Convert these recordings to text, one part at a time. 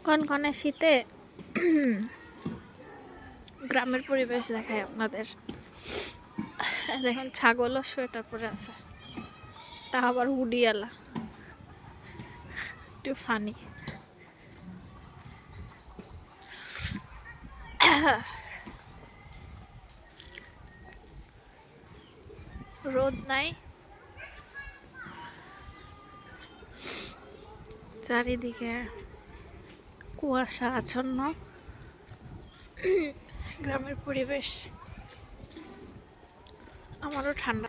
কনকনে শীতে গ্রামের পরিবেশ দেখায় আপনাদের। দেখুন ছাগলও সোয়েটার পরে আছে, তা আবার হুডিয়ালা, একটু ফানি। রোদ নাই, চারিদিকে কুয়াশা আচ্ছন্ন। গ্রামের পরিবেশ। আমারও ঠান্ডা।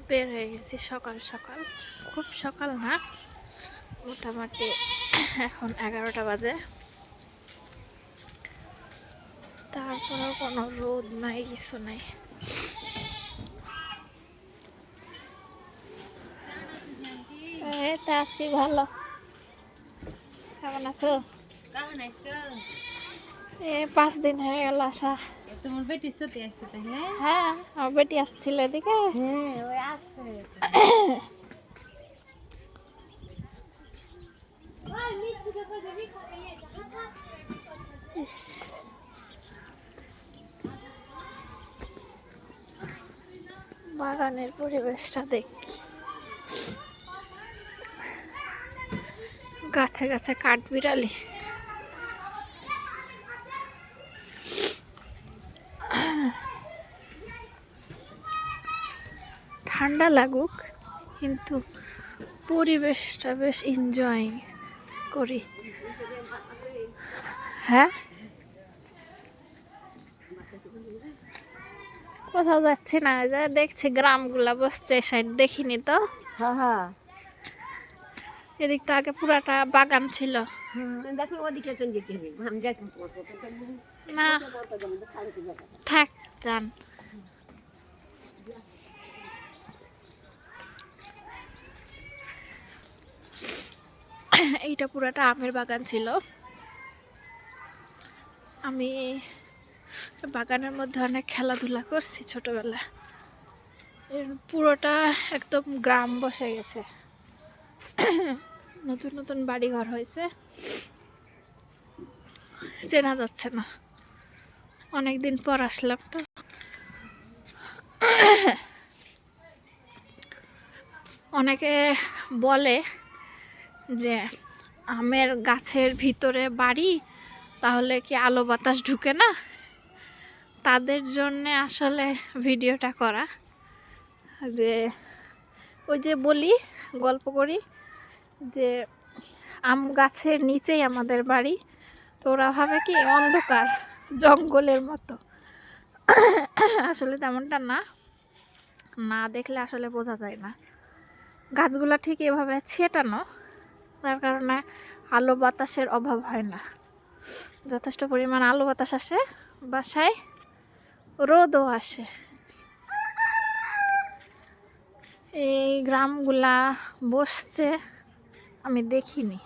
বের হয়ে গেছি সকাল সকাল, খুব সকাল না, মোটামুটি এখন 11টা বাজে। তারপরেও কোনো রোদ নাই, কিছু নাই। তা আছি ভালো। কেমন আছো? 5 দিন হয়ে গেল আসা। তোমার বেটি সাথে আসছে তাহলে? হ্যাঁ, আমার বেটি আসছিল এদিকে। হ্যাঁ, ওই আসছে। ইস, বাগানের পরিবেশটা দেখি। গাছে গাছে কাঠবিড়ালি। ঠান্ডা লাগুক, কিন্তু পরিবেশটা বেশ এনজয় করি। হ্যাঁ, কোথাও যাচ্ছি না, যা দেখছি গ্রামগুলা বসছে সাইড, দেখিনি তো। হ্যাঁ, এদিক তো আগে পুরাটা বাগান ছিল। দেখো ওদিকে চলে যেতে হবে। আমি যাই না, থাক, যান। এইটা পুরাটা আমের বাগান ছিল। আমি বাগানের মধ্যে অনেক খেলাধুলা করছি ছোটবেলা। পুরোটা একদম গ্রাম বসে গেছে। নতুন নতুন বাড়ি ঘর হয়েছে, চেনা যাচ্ছে না। অনেকদিন পর আসলাম তো। অনেকে বলে যে আমের গাছের ভিতরে বাড়ি, তাহলে কি আলো বাতাস ঢুকে না? তাদের জন্যে আসলে ভিডিওটা করা। যে ওই যে বলি, গল্প করি যে আম গাছের নিচেই আমাদের বাড়ি, তো ওরা ভাবে কি অন্ধকার জঙ্গলের মতো। আসলে তেমনটা না, না দেখলে আসলে বোঝা যায় না। গাছগুলা ঠিক এভাবে ছেটানো, তার কারণে আলো বাতাসের অভাব হয় না, যথেষ্ট পরিমাণ আলো বাতাস আসে, বাসায় রোদও আসে। এই গ্রামগুলা বসছে আমি দেখিনি,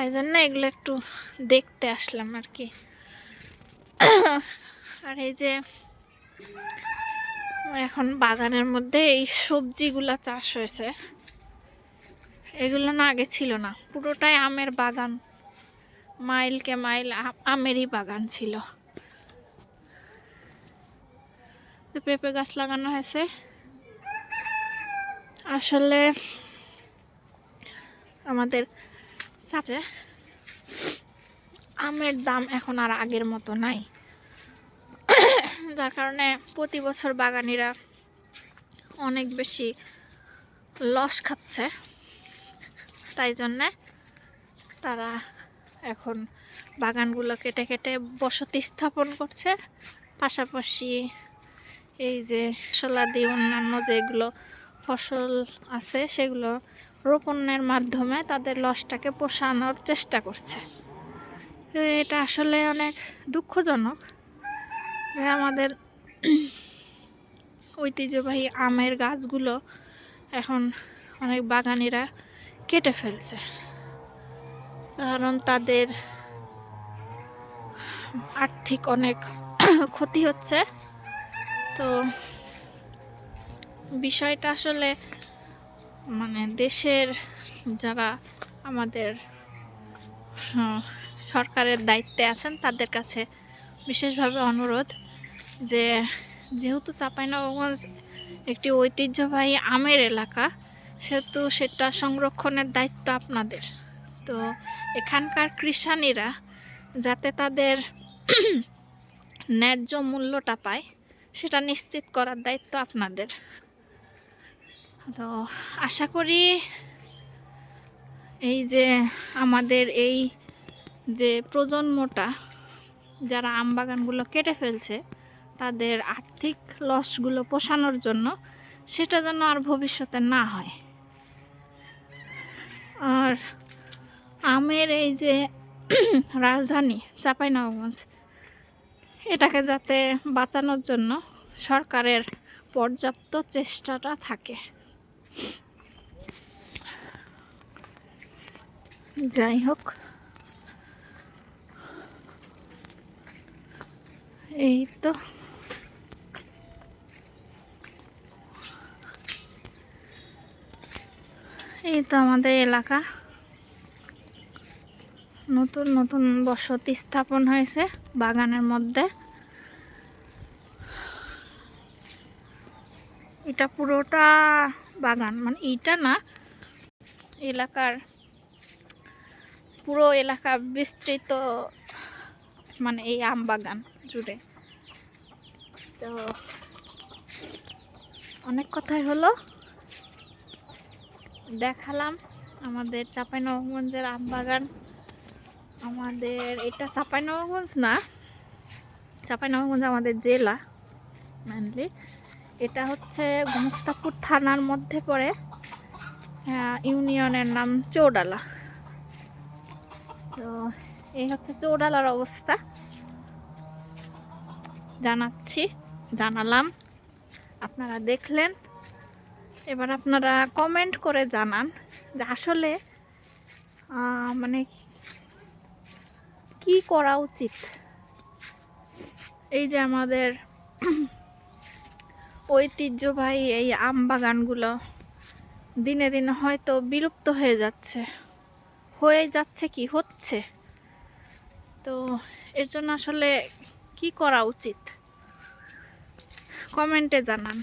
এই জন্য এগুলো একটু দেখতে আসলাম আর কি। আর এই যে এখন বাগানের মধ্যে এই সবজিগুলা চাষ হয়েছে, এগুলো না আগে ছিল না। পুরোটাই আমের বাগান, মাইলকে মাইল আমেরই বাগান ছিল। পেঁপে গাছ লাগানো হয়েছে। আসলে আমাদের চাচা, আমের দাম এখন আর আগের মতো নাই, যার কারণে প্রতি বছর বাগানিরা অনেক বেশি লস খাচ্ছে। তাই জন্যে তারা এখন বাগানগুলো কেটে কেটে বসতি স্থাপন করছে। পাশাপাশি এই যে ফসলাদি অন্যান্য যেগুলো ফসল আছে সেগুলো রোপণের মাধ্যমে তাদের লসটাকে পোষানোর চেষ্টা করছে। এটা আসলে অনেক দুঃখজনক যে আমাদের ঐতিহ্যবাহী আমের গাছগুলো এখন অনেক বাগানিরা কেটে ফেলছে, কারণ তাদের আর্থিক অনেক ক্ষতি হচ্ছে। তো বিষয়টা আসলে মানে দেশের যারা আমাদের সরকারের দায়িত্বে আছেন তাদের কাছে বিশেষভাবে অনুরোধ যে যেহেতু চাঁপাইনবাবগঞ্জ একটি ঐতিহ্যবাহী আমের এলাকা, সেহেতু সেটা সংরক্ষণের দায়িত্ব আপনাদের। তো এখানকার কৃষানীরা যাতে তাদের ন্যায্য মূল্যটা পায় সেটা নিশ্চিত করার দায়িত্ব আপনাদের। তো আশা করি এই যে আমাদের এই যে প্রজন্মটা যারা আম বাগানগুলো কেটে ফেলছে তাদের আর্থিক লসগুলো পোষানোর জন্য সেটা যেন আর ভবিষ্যতে না হয়। আর আমের এই যে রাজধানী চাঁপাইনবাবগঞ্জ, এটাকে যাতে বাঁচানোর জন্য সরকারের পর্যাপ্ত চেষ্টাটা থাকে। যাই হোক, এই তো আমাদের এলাকা, নতুন নতুন বসতি স্থাপন হয়েছে বাগানের মধ্যে। এটা পুরোটা বাগান, মানে এইটা না, এলাকার পুরো এলাকা বিস্তৃত, মানে এই আম বাগান জুড়ে। তো অনেক কথাই হলো, দেখালাম আমাদের চাঁপাইনবাবগঞ্জের আম বাগান। আমাদের এটা চাঁপাইনবাবগঞ্জ না, চাঁপাইনবাবগঞ্জ আমাদের জেলা মেনলি। এটা হচ্ছে গোমস্তাপুর থানার মধ্যে পড়ে, ইউনিয়নের নাম চৌডালা। তো এই হচ্ছে চৌডালার অবস্থা, জানালাম, আপনারা দেখলেন। এবার আপনারা কমেন্ট করে জানান যে আসলে মানে কি করা উচিত। এই যে আমাদের ঐতিহ্যবাহী এই আম বাগানগুলো দিনে দিনে হয়তো বিলুপ্ত হয়ে যাচ্ছে কি হচ্ছে। তো এর জন্য আসলে কি করা উচিত কমেন্টে জানান।